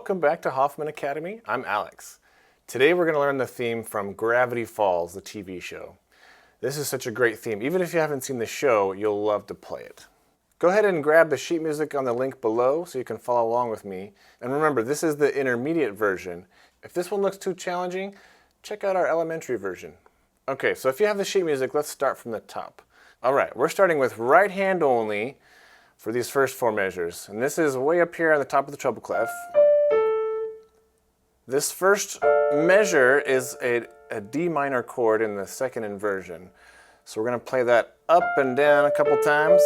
Welcome back to Hoffman Academy. I'm Alex. Today we're going to learn the theme from Gravity Falls, the TV show. This is such a great theme. Even if you haven't seen the show, you'll love to play it. Go ahead and grab the sheet music on the link below so you can follow along with me. And remember, this is the intermediate version. If this one looks too challenging, check out our elementary version. Okay, so if you have the sheet music, let's start from the top. All right, we're starting with right hand only for these first four measures. And this is way up here on the top of the treble clef. This first measure is a D minor chord in the second inversion. So we're going to play that up and down a couple times.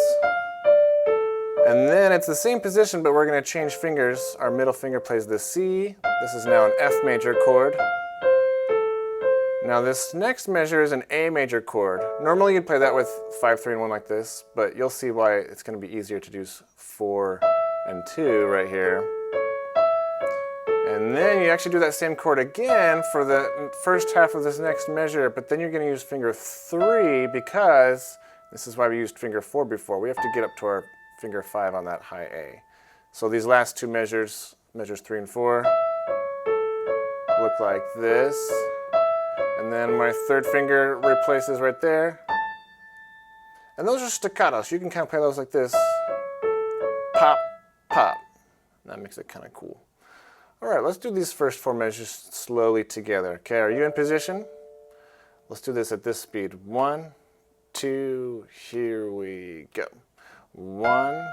And then it's the same position, but we're going to change fingers. Our middle finger plays the C. This is now an F major chord. Now this next measure is an A major chord. Normally you'd play that with 5, 3, and 1 like this, but you'll see why it's going to be easier to do 4 and 2 right here. And then you actually do that same chord again for the first half of this next measure, but then you're going to use finger 3 because this is why we used finger 4 before. We have to get up to our finger 5 on that high A. So these last two measures, measures 3 and 4, look like this. And then my third finger replaces right there. And those are staccatos. You can kind of play those like this. Pop, pop. That makes it kind of cool. All right, let's do these first four measures slowly together. Okay, are you in position? Let's do this at this speed. 1, 2, here we go. 1,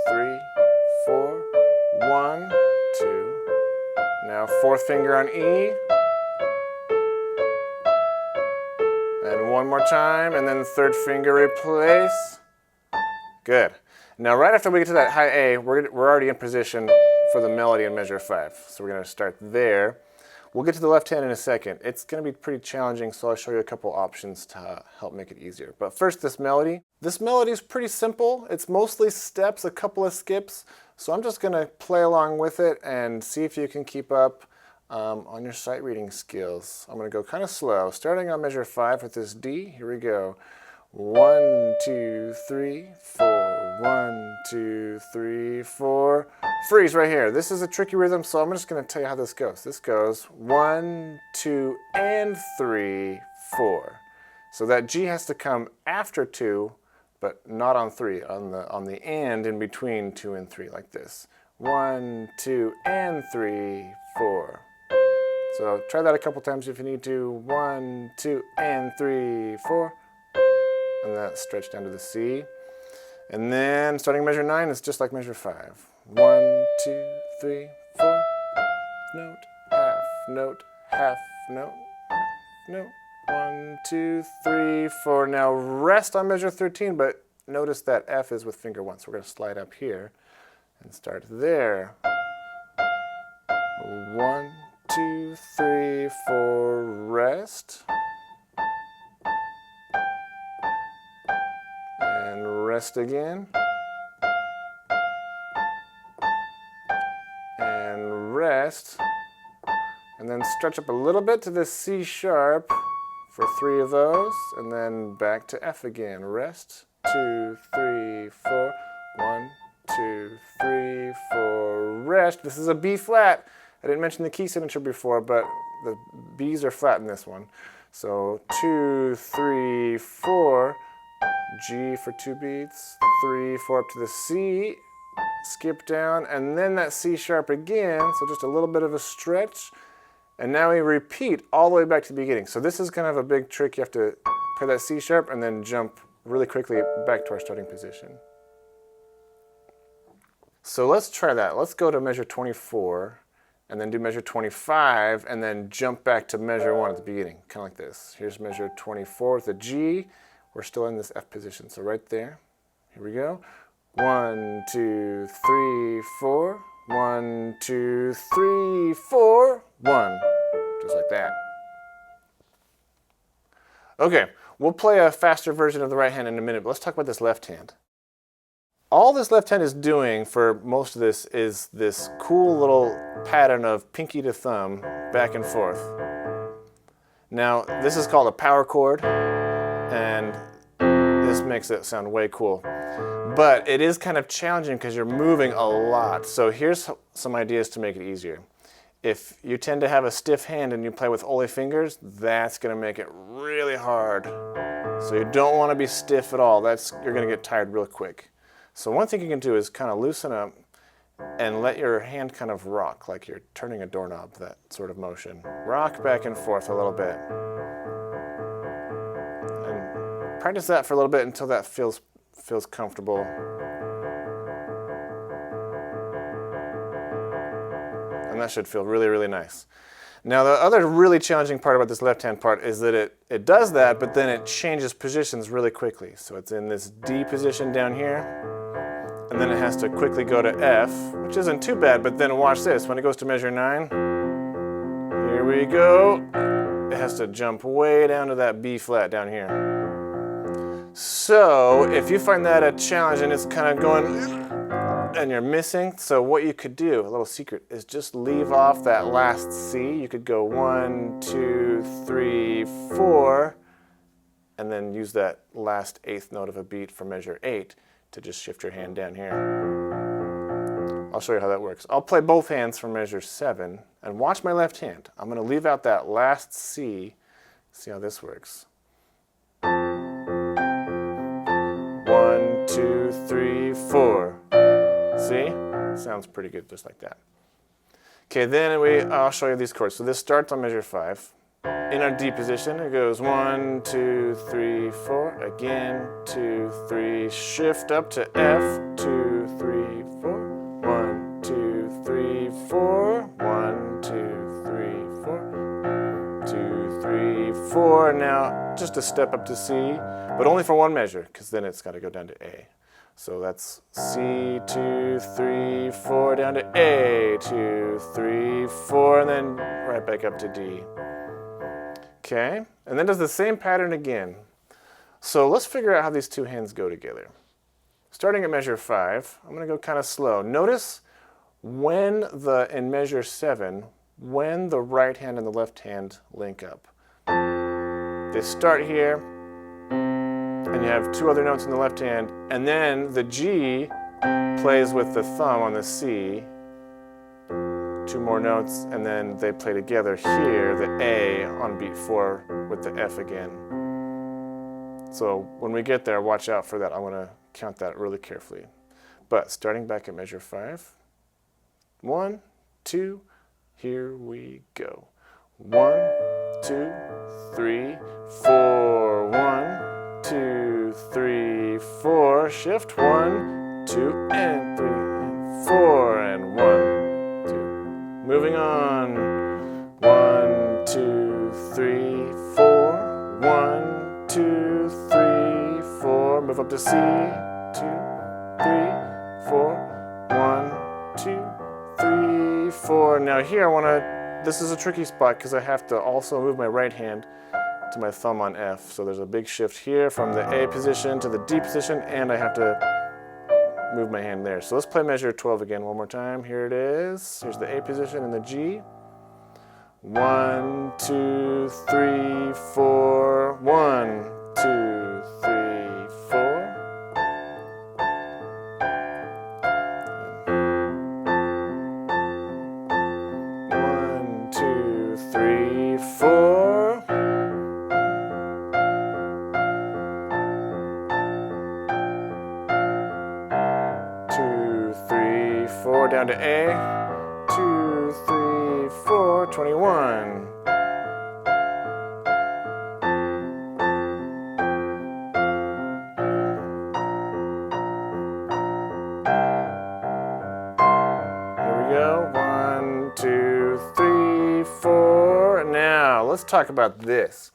3, 4, 1, 2. Now fourth finger on E. And one more time, and then third finger replace. Good. Now right after we get to that high A, we're already in position for the melody in measure 5. So we're going to start there. We'll get to the left hand in a second. It's going to be pretty challenging, so I'll show you a couple options to help make it easier. But first, this melody. This melody is pretty simple. It's mostly steps, a couple of skips. So I'm just going to play along with it and see if you can keep up on your sight reading skills. I'm going to go kind of slow, starting on measure 5 with this D. Here we go. 1, 2, 3, 4. 1, 2, 3, 4. Freeze right here. This is a tricky rhythm, so I'm just going to tell you how this goes. This goes 1, 2, and 3, 4. So that G has to come after 2, but not on 3. On the and in between 2 and 3, like this. 1, 2, and 3, 4. So try that a couple times if you need to. 1, 2, and 3, 4. And that stretch down to the C. And then starting measure 9 is just like measure 5. 1, 2, 3, 4. Note, half, note, half, note, note. 1, 2, 3, 4. Now rest on measure 13, but notice that F is with finger 1. So we're going to slide up here and start there. 1, 2, 3, 4, rest. And rest again. And rest. And then stretch up a little bit to the C sharp for 3 of those. And then back to F again. Rest. 2, 3, 4. 1, 2, 3, 4. Rest. This is a B flat. I didn't mention the key signature before, but the B's are flat in this one. So 2, 3, 4. G for 2 beats, 3, 4 up to the C, skip down, and then that C sharp again, so just a little bit of a stretch, and now we repeat all the way back to the beginning. So this is kind of a big trick. You have to play that C sharp and then jump really quickly back to our starting position. So let's try that. Let's go to measure 24, and then do measure 25, and then jump back to measure 1 at the beginning, kind of like this. Here's measure 24 with a G. We're still in this F position, so right there. Here we go. 1, 2, 3, 4. 1, 2, 3, 4. 1. Just like that. Okay, we'll play a faster version of the right hand in a minute, but let's talk about this left hand. All this left hand is doing for most of this is this cool little pattern of pinky to thumb, back and forth. Now, this is called a power chord. And this makes it sound way cool. But it is kind of challenging because you're moving a lot. So here's some ideas to make it easier. If you tend to have a stiff hand and you play with only fingers, that's going to make it really hard. So you don't want to be stiff at all. You're going to get tired real quick. So one thing you can do is kind of loosen up and let your hand kind of rock, like you're turning a doorknob, that sort of motion. Rock back and forth a little bit. And practice that for a little bit until that feels comfortable. And that should feel really, really nice. Now the other really challenging part about this left hand part is that it does that, but then it changes positions really quickly. So it's in this D position down here, and then it has to quickly go to F, which isn't too bad, but then watch this. When it goes to measure 9, here we go. It has to jump way down to that B flat down here. So if you find that a challenge and it's kind of going and you're missing, so what you could do, a little secret, is just leave off that last C. You could go 1, 2, 3, 4, and then use that last eighth note of a beat for measure 8 to just shift your hand down here. I'll show you how that works. I'll play both hands for measure 7, and watch my left hand. I'm going to leave out that last C. See how this works. 1, 2, 3, 4. See? Sounds pretty good just like that. Okay, then I'll show you these chords. So this starts on measure 5. In our D position, it goes 1, 2, 3, 4. Again, 2, 3. Shift up to F. 2, 3, 4. 1, 2, 3, 4. 1, 2, 3, 4. 2, 3, 4. Now, just a step up to C, but only for one measure, because then it's got to go down to A. So that's C, 2, 3, 4, down to A, 2, 3, 4, and then right back up to D. Okay, and then does the same pattern again. So let's figure out how these two hands go together. Starting at measure 5, I'm going to go kind of slow. Notice when in measure 7, when the right hand and the left hand link up. They start here, and you have two other notes in the left hand, and then the G plays with the thumb on the C, 2 more notes, and then they play together here, the A on beat 4 with the F again. So when we get there, watch out for that. I want to count that really carefully. But starting back at measure 5, 1, 2, here we go. 1, 2, 3, 4, 1, 2, 3, 4, shift 1, 2, and 3, and 4, and 1, 2. Moving on. 1, 2, 3, 4, 1, 2, 3, 4. Move up to C. 2, 3, 4, 1, 2, 3, 4. Now here this is a tricky spot because I have to also move my right hand to my thumb on F. So there's a big shift here from the A position to the D position, and I have to move my hand there. So let's play measure 12 again one more time. Here it is. Here's the A position and the G. 1, 2, 3, 4. 1, 2, 3, 4. Down to A, 2, 3, 4, 21. Here we go, 1, 2, 3, 4. Now, let's talk about this.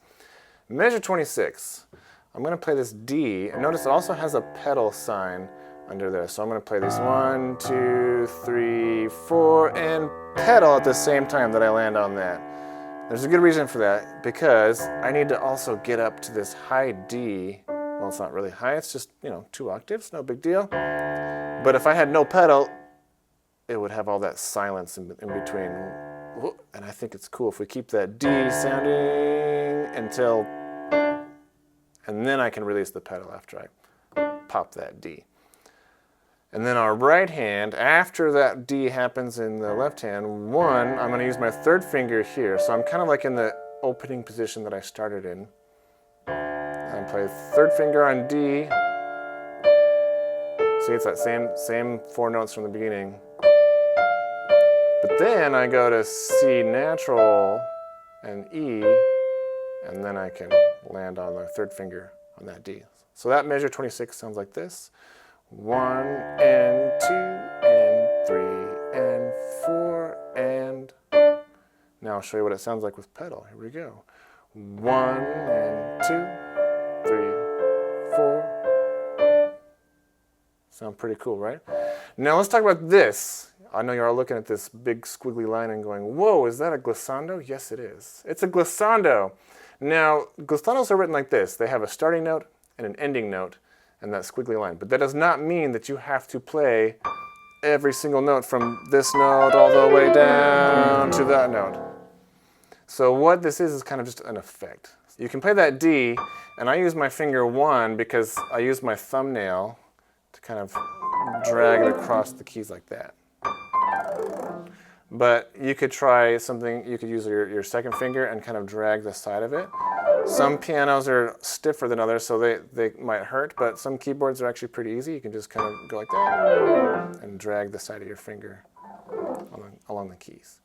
Measure 26. I'm going to play this D, and notice it also has a pedal sign under there. So I'm going to play these 1, 2, 3, 4, and pedal at the same time that I land on that. There's a good reason for that, because I need to also get up to this high D. Well, it's not really high, it's just, 2 octaves, no big deal. But if I had no pedal, it would have all that silence in between. And I think it's cool if we keep that D sounding and then I can release the pedal after I pop that D. And then our right hand, after that D happens in the left hand, one, I'm going to use my third finger here. So I'm kind of like in the opening position that I started in. And play third finger on D. See, it's that same 4 notes from the beginning. But then I go to C natural and E, and then I can land on the third finger on that D. So that measure 26 sounds like this. 1 and 2 and 3 and 4 and... Now I'll show you what it sounds like with pedal. Here we go. 1 and 2, 3, 4. Sound pretty cool, right? Now let's talk about this. I know you're all looking at this big squiggly line and going, whoa, is that a glissando? Yes, it is. It's a glissando. Now, glissandos are written like this. They have a starting note and an ending note and that squiggly line. But that does not mean that you have to play every single note from this note all the way down to that note. So what this is kind of just an effect. You can play that D, and I use my finger 1 because I use my thumbnail to kind of drag it across the keys like that. But you could try something, you could use your second finger and kind of drag the side of it. Some pianos are stiffer than others, so they might hurt, but some keyboards are actually pretty easy. You can just kind of go like that and drag the side of your finger along the keys.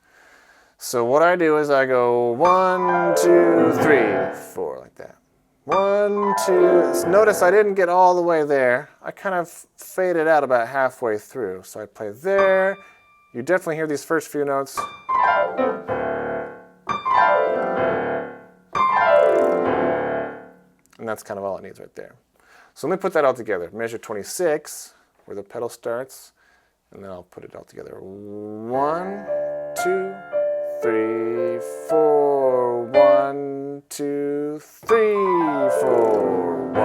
So what I do is I go 1, 2, 3, 4, like that. 1, 2, notice I didn't get all the way there. I kind of faded out about halfway through. So I play there. You definitely hear these first few notes. And that's kind of all it needs right there. So let me put that all together. Measure 26, where the pedal starts, and then I'll put it all together. 1, 2, 3, 4, 1, 2, 3, 4, 1.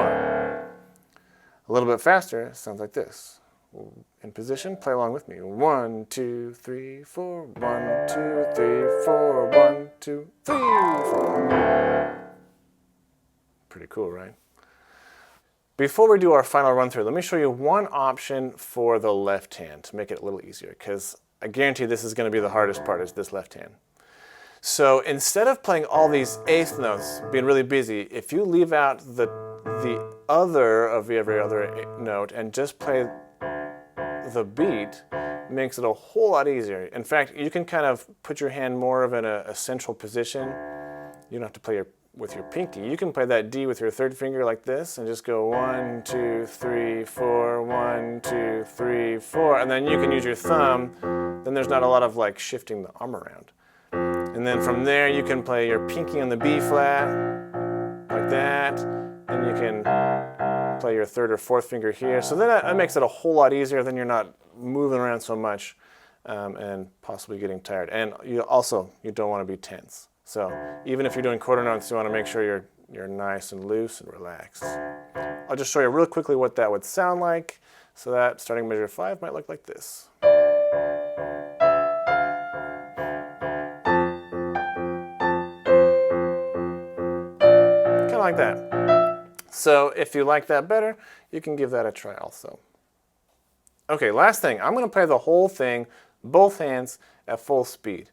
A little bit faster, it sounds like this. In position, play along with me. 1, 2, 3, 4, 1, 2, 3, 4, 1, 2, 3, 4. Pretty cool, right? Before we do our final run through, let me show you one option for the left hand to make it a little easier, because I guarantee this is going to be the hardest part, is this left hand. So instead of playing all these eighth notes, being really busy, if you leave out the other of every other note and just play the beat, it makes it a whole lot easier. In fact, you can kind of put your hand more of in a central position. You don't have to play with your pinky. You can play that D with your third finger like this and just go 1, 2, 3, 4, 1, 2, 3, 4, and then you can use your thumb. Then there's not a lot of like shifting the arm around. And then from there you can play your pinky on the B flat like that, and you can play your third or fourth finger here. So then that makes it a whole lot easier. Then you're not moving around so much and possibly getting tired. And you don't want to be tense. So even if you're doing quarter notes, you want to make sure you're nice and loose and relaxed. I'll just show you real quickly what that would sound like. So that starting measure 5 might look like this. Kind of like that. So if you like that better, you can give that a try also. Okay, last thing. I'm going to play the whole thing, both hands, at full speed.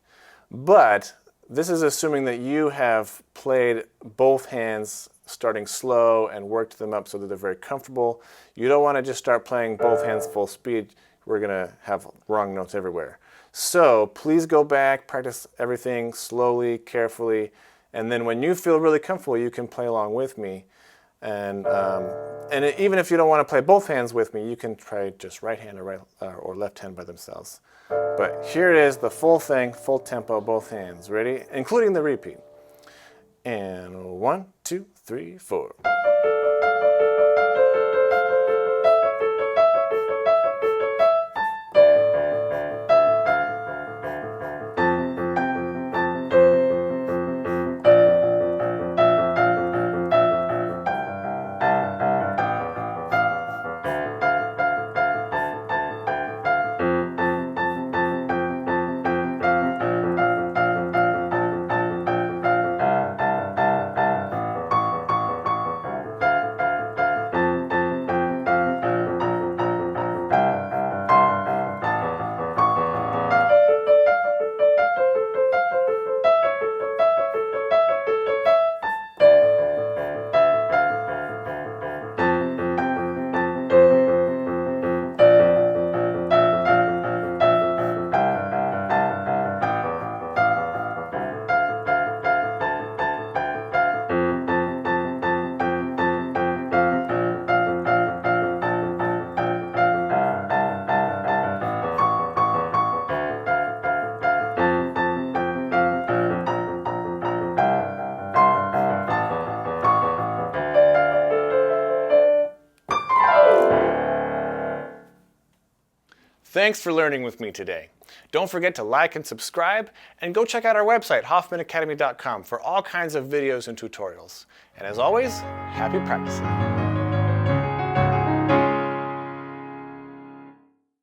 But this is assuming that you have played both hands starting slow and worked them up so that they're very comfortable. You don't want to just start playing both hands full speed. We're going to have wrong notes everywhere. So please go back, practice everything slowly, carefully, and then when you feel really comfortable, you can play along with me. And even if you don't want to play both hands with me, you can try just right hand or left hand by themselves. But here it is, the full thing, full tempo, both hands. Ready? Including the repeat. And 1, 2, 3, 4. Thanks for learning with me today. Don't forget to like and subscribe, and go check out our website, hoffmanacademy.com, for all kinds of videos and tutorials. And as always, happy practicing.